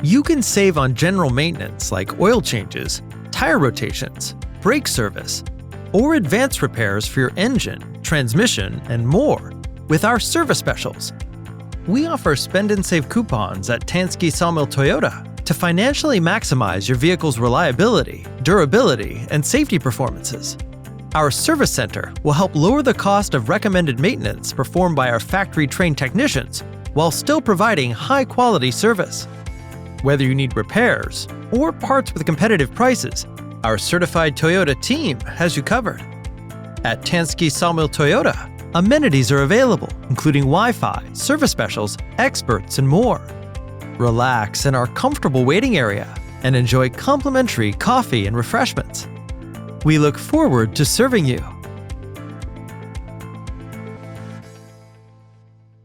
You can save on general maintenance like oil changes, tire rotations, brake service, or advanced repairs for your engine, transmission, and more with our service specials. We offer spend and save coupons at Tansky Sawmill Toyota to financially maximize your vehicle's reliability, durability, and safety performances. Our service center will help lower the cost of recommended maintenance performed by our factory-trained technicians while still providing high-quality service. Whether you need repairs or parts with competitive prices, our certified Toyota team has you covered. At Tansky Sawmill Toyota, amenities are available, including Wi-Fi, service specials, experts, and more. Relax in our comfortable waiting area and enjoy complimentary coffee and refreshments. We look forward to serving you.